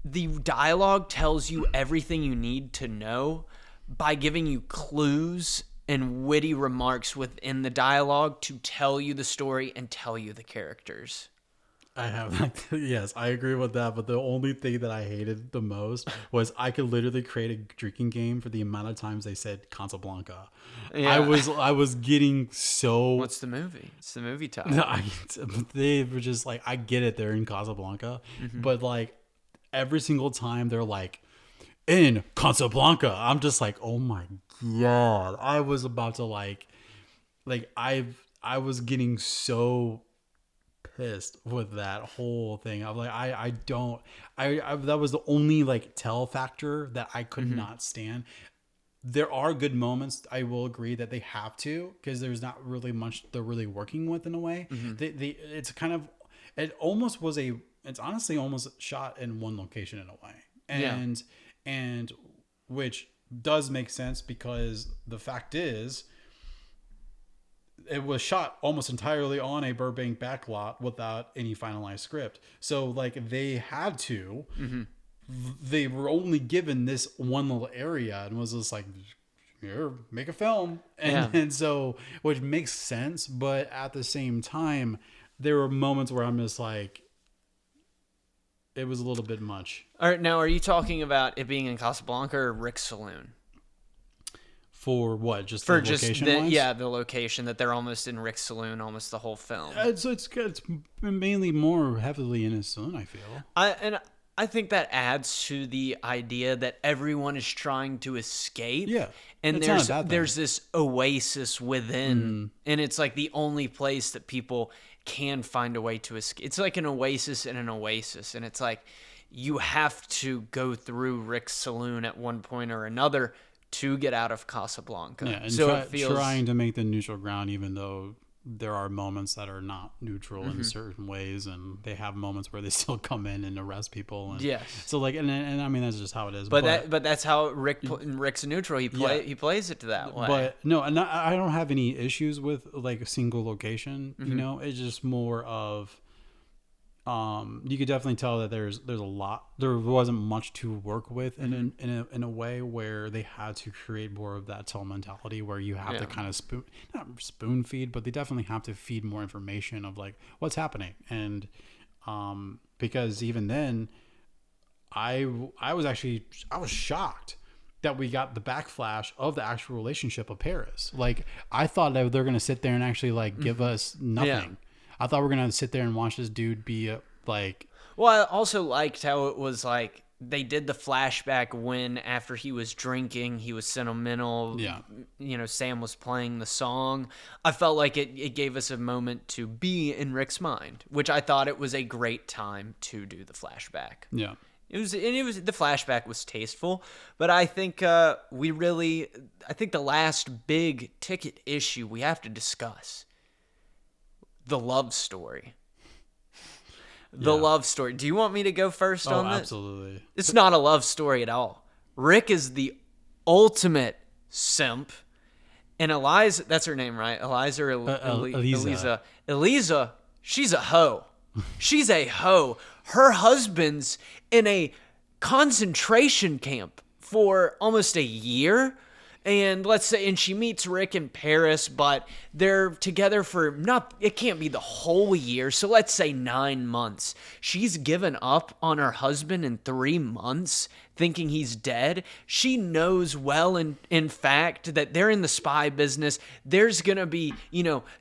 The dialogue tells you everything you need to know by giving you clues and witty remarks within the dialogue to tell you the story and tell you the characters. I have, yes, I agree with that. But the only thing that I hated the most was I could literally create a drinking game for the amount of times they said Casablanca. Yeah. I was getting so. What's the movie? It's the movie title. They were just like, I get it, they're in Casablanca, but like every single time they're like in Casablanca, I'm just like, oh my god, I was about to like I was getting so pissed with that whole thing. I'm like, I don't, that was the only like tell factor that I could not stand. There are good moments. I will agree that they have to, because there's not really much they're really working with in a way. It's kind of, it's honestly almost shot in one location in a way. And which does make sense, because the fact is, it was shot almost entirely on a Burbank backlot without any finalized script. So like they had to, they were only given this one little area and was just like, here, make a film. And so, which makes sense. But at the same time, there were moments where I'm just like, it was a little bit much. All right, now, are you talking about it being in Casablanca or Rick's Saloon? For what? Just For the just location the location that they're almost in Rick's Saloon almost the whole film. So it's mainly more heavily in his saloon, I feel. I think that adds to the idea that everyone is trying to escape. Yeah, and it's not a bad thing. there's this oasis within, and it's like the only place that people can find a way to escape. It's like an oasis in an oasis, and it's like you have to go through Rick's Saloon at one point or another to get out of Casablanca. Yeah, and so it feels trying to make the neutral ground, even though there are moments that are not neutral in certain ways, and they have moments where they still come in and arrest people. And yes. So like, and I mean, that's just how it is. But that's how Rick's neutral. He plays it that way. But no, and I don't have any issues with like a single location. You know, it's just more of, you could definitely tell that there wasn't much to work with in a way where they had to create more of that tell mentality, where you have to kind of not spoon feed, but they definitely have to feed more information of like what's happening. And because even then I was shocked that we got the backflash of the actual relationship of Paris. Like, I thought that they're going to sit there and actually like give us nothing. Yeah. I thought we were going to sit there and watch this dude be like... Well, I also liked how it was like they did the flashback when after he was drinking, he was sentimental. Yeah. You know, Sam was playing the song. I felt like it gave us a moment to be in Rick's mind, which I thought it was a great time to do the flashback. Yeah. It was the flashback was tasteful, but I think I think the last big ticket issue we have to discuss, the love story. The love story. Do you want me to go first on this? Absolutely. It's not a love story at all. Rick is the ultimate simp, and Eliza, that's her name, right? Eliza or Eliza. Eliza, she's a hoe. She's a hoe. Her husband's in a concentration camp for almost a year. And and she meets Rick in Paris, but they're together for it can't be the whole year. So let's say 9 months. She's given up on her husband in 3 months thinking he's dead. She knows well, in fact, that they're in the spy business. There's going to be,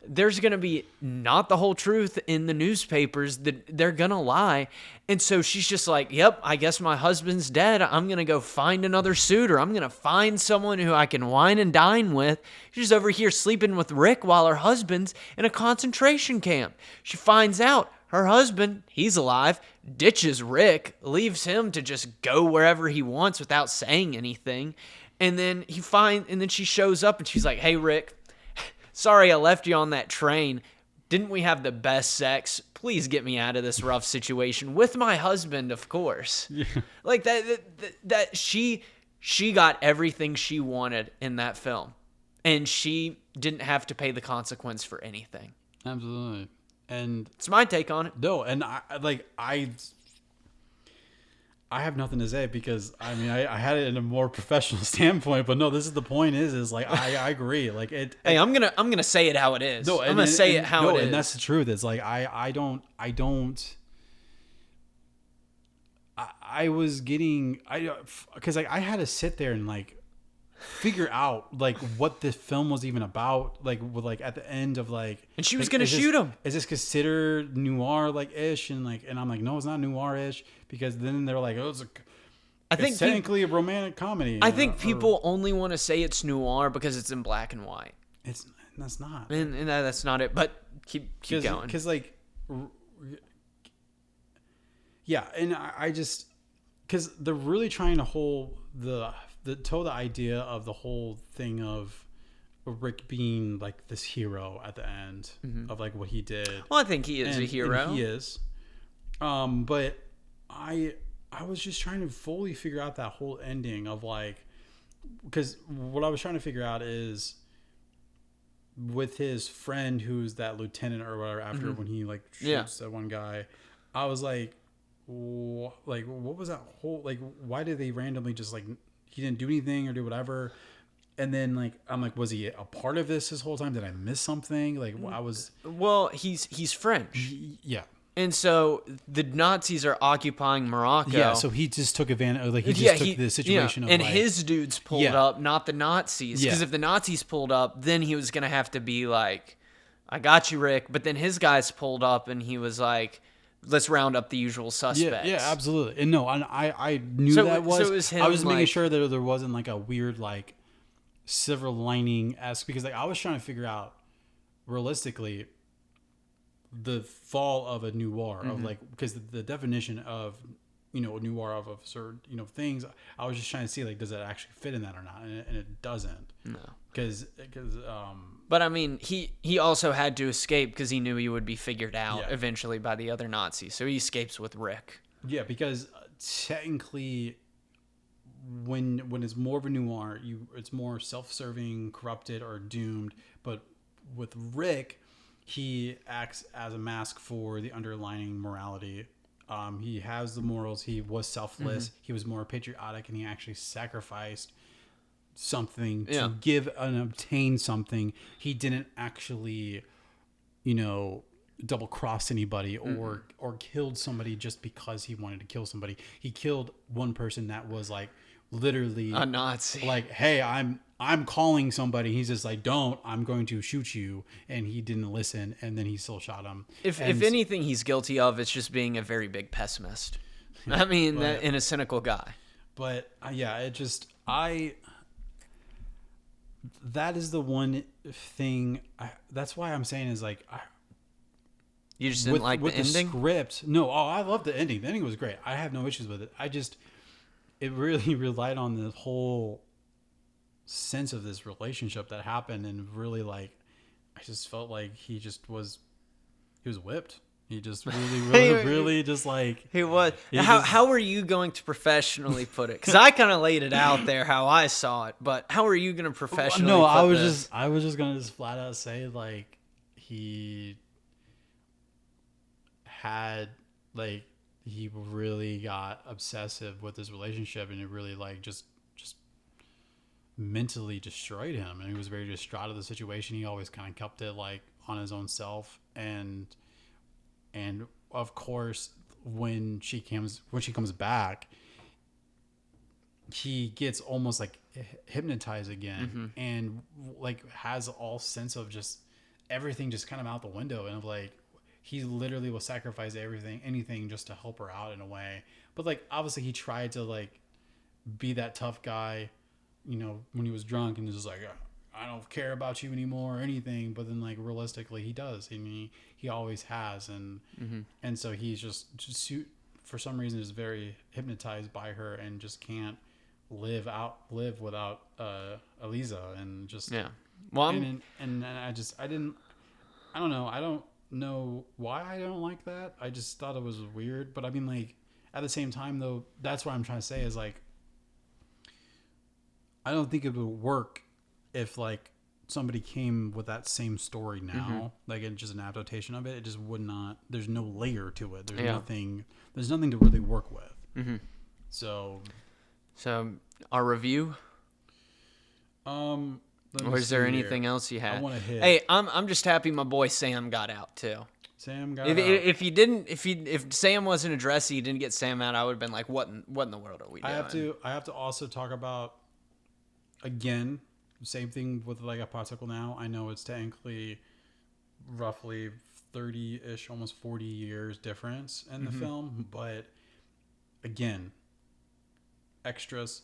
there's going to be not the whole truth in the newspapers, that they're going to lie. And so she's just like, yep, I guess my husband's dead. I'm going to go find another suitor. I'm going to find someone who I can wine and dine with. She's over here sleeping with Rick while her husband's in a concentration camp. She finds out her husband, he's alive, ditches Rick, leaves him to just go wherever he wants without saying anything. And then she shows up and she's like, hey, Rick, sorry I left you on that train. Didn't we have the best sex? Please get me out of this rough situation with my husband, of course. Yeah. Like that she got everything she wanted in that film, and she didn't have to pay the consequence for anything. Absolutely. And it's my take on it. No, and I have nothing to say, because I mean I had it in a more professional standpoint, but no, this is the point is like I agree. Like it. Hey, I'm gonna say it how it is. No, I'm gonna say it how it is. And that's the truth. It's like I was getting because like I had to sit there and like figure out like what this film was even about, like with like at the end of like, and she was like, gonna shoot him. Is this considered noir like ish? And I'm like, no, it's not noir ish, because then they're like, oh, it's technically a romantic comedy. I think people only want to say it's noir because it's in black and white. That's not, and that's not it. But keep going, because like, yeah, and I just because they're really trying to hold the idea of the whole thing of Rick being like this hero at the end of like what he did. Well, I think he is a hero. He is. But I was just trying to fully figure out that whole ending of like, because what I was trying to figure out is with his friend who's that lieutenant or whatever after when he like shoots that one guy, I was like what was that whole like, why did they randomly just like, he didn't do anything or do whatever, and then like I'm like, was he a part of this whole time? Did I miss something? Like he's French, yeah, and so the Nazis are occupying Morocco. Yeah, so he just took advantage, like he just took the situation of and like, his dudes pulled up, not the Nazis, because if the Nazis pulled up, then he was gonna have to be like, I got you, Rick. But then his guys pulled up and he was like, let's round up the usual suspects. Yeah, absolutely. And no, I knew that was. So it was him, I was making sure that there wasn't like a weird like silver lining-esque, because like I was trying to figure out realistically the fall of a noir of like, because the definition of noir of certain things, I was just trying to see like, does it actually fit in that or not, and it doesn't. No, because but I mean, he also had to escape because he knew he would be figured out eventually by the other Nazis. So he escapes with Rick. Yeah, because technically, when it's more of a noir, it's more self-serving, corrupted, or doomed. But with Rick, he acts as a mask for the underlying morality. He has the morals. He was selfless. He was more patriotic, and he actually sacrificed something to give and obtain something. He didn't actually, double cross anybody or killed somebody just because he wanted to kill somebody. He killed one person that was like literally a Nazi. Like, hey, I'm calling somebody. He's just like, don't, I'm going to shoot you. And he didn't listen, and then he still shot him. If anything he's guilty of, it's just being a very big pessimist. I mean, and a cynical guy. But that is the one thing. That's why I'm saying is like, you just didn't like the ending? Script. No, I love the ending. The ending was great. I have no issues with it. It really relied on the whole sense of this relationship that happened, and really like, I just felt like he was whipped. He just really just like... He was. How are you going to professionally put it? Because I kind of laid it out there how I saw it, but how are you going to professionally put this? I was just going to just flat out say, like, he had, like, he really got obsessive with this relationship, and it really, like, just mentally destroyed him, and he was very distraught of the situation. He always kind of kept it, like, on his own self, and of course when she comes back, he gets almost like hypnotized again, and like has all sense of just everything just kind of out the window, and of like he literally will sacrifice anything just to help her out in a way. But like obviously he tried to like be that tough guy, when he was drunk, and just like, I don't care about you anymore or anything. But then like realistically he does. I mean, he always has. And so he's just for some reason is very hypnotized by her and just can't live without Eliza, and just Yeah. Well, and I don't know. I don't know why I don't like that. I just thought it was weird. But I mean, like, at the same time, though, that's what I'm trying to say is, like, I don't think it would work if, like, somebody came with that same story now, like, it's just an adaptation of it. It just would not, there's no layer to it. There's nothing to really work with. So our review. Or is there anything else you had? I want to hit. Hey, I'm just happy my boy Sam got out too. Sam got If out. if Sam wasn't addressed, you didn't get Sam out, I would have been like, what in the world are we doing? I have to also talk about, again, same thing with like a Ep4 now. I know it's technically roughly 30-ish, almost 40 years difference in the film, but again, extras.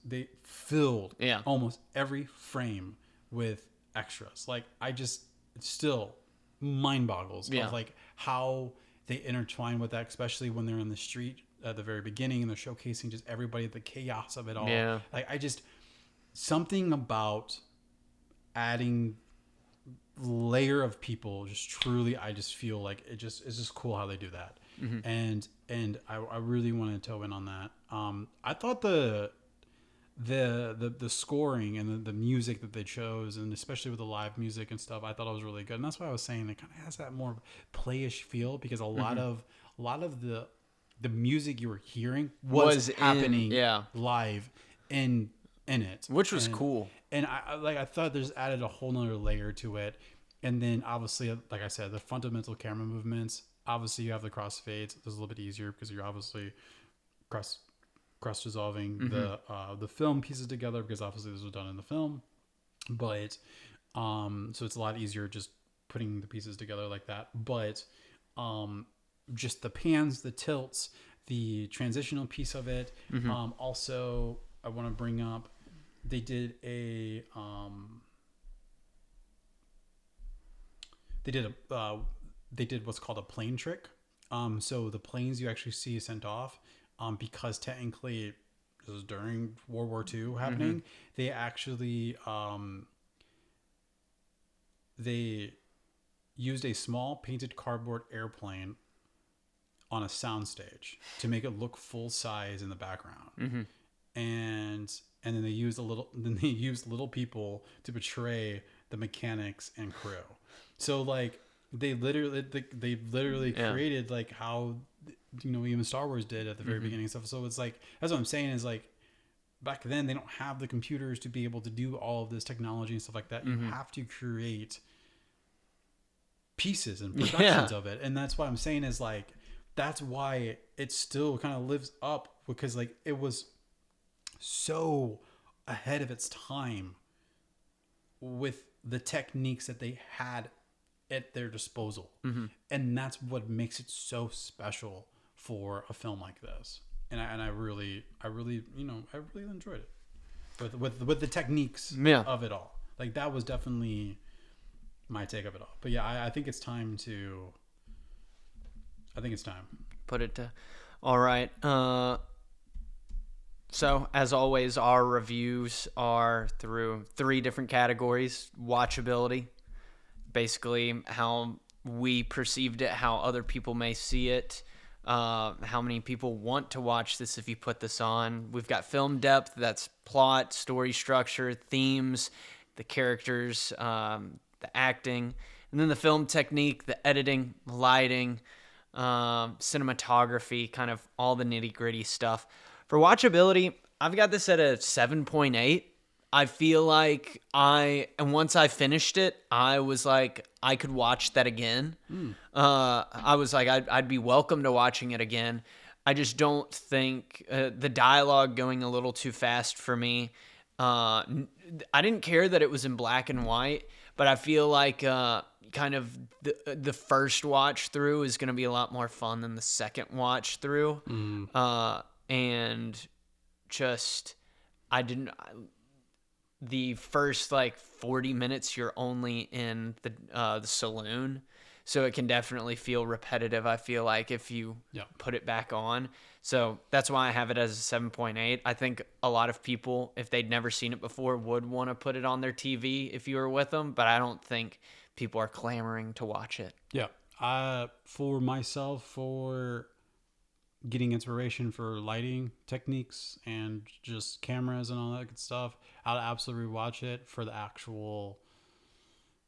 They filled almost every frame with extras. Like, it's still mind boggles of like how they intertwine with that, especially when they're in the street at the very beginning and they're showcasing just everybody, the chaos of it all. Yeah. Like, something about adding layer of people, just truly, I just feel like it's just cool how they do that. And I really wanted to toe in on that. I thought the scoring and the music that they chose, and especially with the live music and stuff, I thought it was really good. And that's why I was saying it kind of has that more playish feel, because a lot of the music you were hearing was happening live in it, which was cool. And I thought there's added a whole nother layer to it. And then obviously, like I said, the fundamental camera movements. Obviously, you have the crossfades. It's a little bit easier because you're obviously cross dissolving the film pieces together, because obviously this was done in the film. But so it's a lot easier just putting the pieces together like that. But just the pans, the tilts, the transitional piece of it. Also, I want to bring up, they did what's called a plane trick. So the planes you actually see sent off, because technically this is during World War II happening, they actually they used a small painted cardboard airplane on a soundstage to make it look full size in the background. And then they used little people to portray the mechanics and crew. So like they literally created like how even Star Wars did at the very beginning and stuff. So it's like, that's what I'm saying, is like, back then they don't have the computers to be able to do all of this technology and stuff like that. You have to create pieces and productions of it. And that's what I'm saying is like, that's why it still kind of lives up, because like it was so ahead of its time with the techniques that they had at their disposal. And that's what makes it so special for a film like this. And I really enjoyed it with the techniques of it all. Like, that was definitely my take of it all. But yeah, I think it's time. Put it to, all right. So, as always, our reviews are through 3 different categories. Watchability, basically how we perceived it, how other people may see it, how many people want to watch this if you put this on. We've got film depth, that's plot, story structure, themes, the characters, the acting, and then the film technique, the editing, lighting, cinematography, kind of all the nitty-gritty stuff. For watchability, I've got this at a 7.8. I feel like once I finished it, I was like, I could watch that again. I was like, I'd be welcome to watching it again. I just don't think the dialogue going a little too fast for me. I didn't care that it was in black and white, but I feel like kind of the first watch through is going to be a lot more fun than the second watch through. And just I didn't the first like 40 minutes you're only in the saloon, so it can definitely feel repetitive, I feel like, if you put it back on. So that's why I have it as a 7.8. I think a lot of people, if they'd never seen it before, would want to put it on their TV if you were with them, but I don't think people are clamoring to watch it. Yeah. For myself, for getting inspiration for lighting techniques and just cameras and all that good stuff, I'll absolutely rewatch it for the actual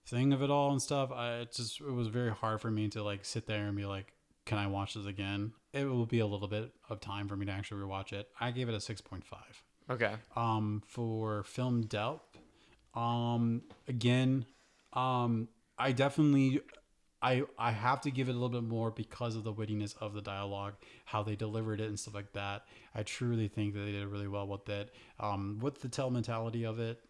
thing of it all and stuff. It was very hard for me to like sit there and be like, can I watch this again? It will be a little bit of time for me to actually rewatch it. I gave it a 6.5. Okay. For film depth, again, I definitely I have to give it a little bit more because of the wittiness of the dialogue, how they delivered it and stuff like that. I truly think that they did really well with it. With the tell mentality of it,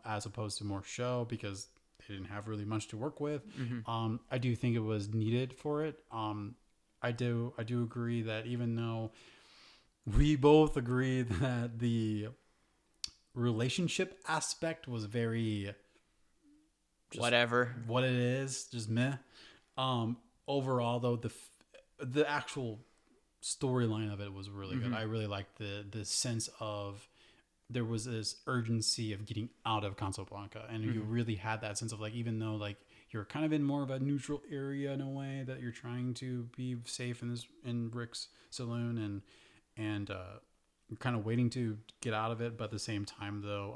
as opposed to more show, because they didn't have really much to work with. I do think it was needed for it. I do agree that even though we both agree that the relationship aspect was very whatever what it is, just meh. Overall though, the actual storyline of it was really good. I really liked the sense of there was this urgency of getting out of Casablanca, and you really had that sense of like, even though like you're kind of in more of a neutral area in a way, that you're trying to be safe in Rick's saloon, and you're kind of waiting to get out of it, but at the same time though,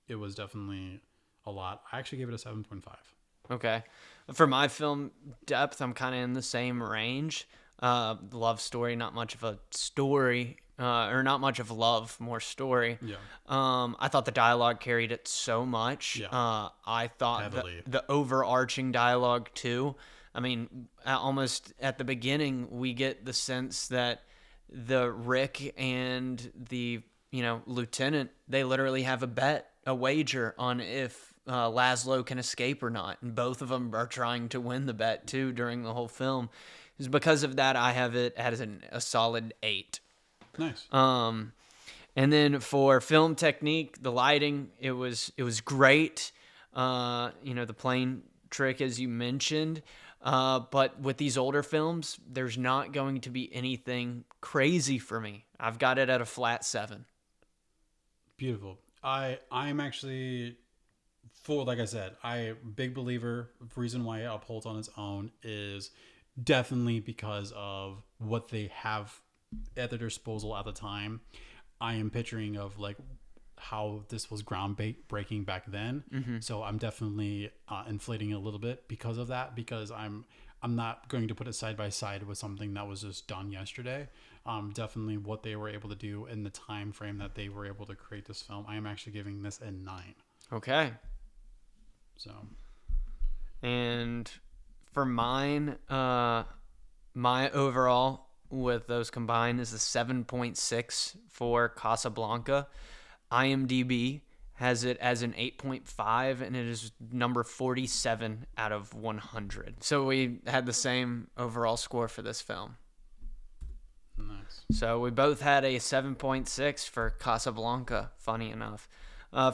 it was definitely a lot. I actually gave it a 7.5. Okay. For my film depth, I'm kind of in the same range. Love story, not much of a story, or not much of love, more story. Yeah. I thought the dialogue carried it so much. Yeah. I thought Heavily. the overarching dialogue too. I mean, almost at the beginning, we get the sense that the Rick and the lieutenant, they literally have a bet, a wager on if Laszlo can escape or not, and both of them are trying to win the bet too during the whole film. It's because of that I have it as a solid 8. Nice. And then for film technique, the lighting, it was great. The plane trick, as you mentioned. But with these older films, there's not going to be anything crazy for me. I've got it at a flat 7. Beautiful. I'm actually, like I said, big believer. The reason why it upholds on its own is definitely because of what they have at their disposal at the time. I am picturing of like how this was groundbreaking back then. So I'm definitely inflating it a little bit because of that, because I'm not going to put it side by side with something that was just done yesterday. Definitely what they were able to do in the time frame that they were able to create this film. I am actually giving this a 9. Okay. So, and for mine, my overall with those combined is a 7.6 for Casablanca. IMDb has it as an 8.5, and it is number 47 out of 100. So we had the same overall score for this film. nice. So we both had a 7.6 for Casablanca, funny enough.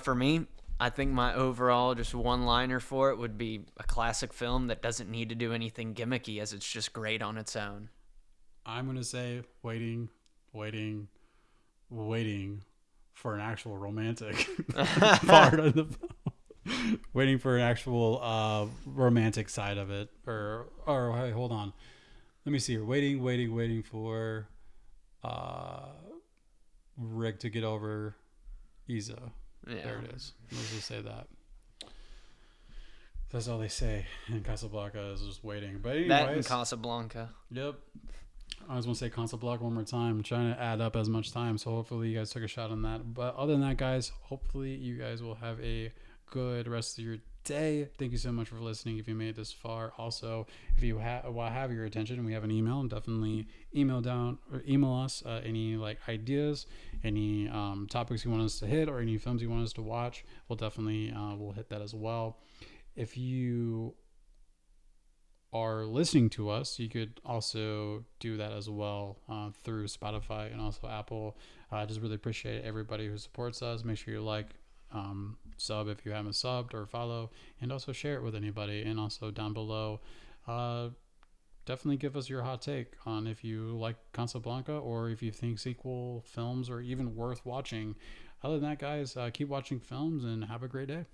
For me, I think my overall just one-liner for it would be a classic film that doesn't need to do anything gimmicky, as it's just great on its own. I'm going to say waiting for an actual romantic part of the film. Waiting for an actual romantic side of it. Or hey, hold on. Let me see here. Waiting for Rick to get over Isa. Yeah. There it is. Let's just say that. That's all they say in Casablanca, is just waiting. But anyways, That and Casablanca. Yep. I just want to say Casablanca one more time. I'm trying to add up as much time, so hopefully you guys took a shot on that. But other than that, guys, hopefully you guys will have a good rest of your day. Thank you so much for listening. If you made it this far, also, if you have your attention, we have an email. Definitely email us any like ideas, any topics you want us to hit, or any films you want us to watch. We'll definitely we'll hit that as well. If you are listening to us, you could also do that as well through Spotify and also Apple. I just really appreciate everybody who supports us. Make sure you like, sub if you haven't subbed, or follow, and also share it with anybody. And also down below, definitely give us your hot take on if you like Casablanca, or if you think sequel films are even worth watching. Other than that, guys, keep watching films and have a great day.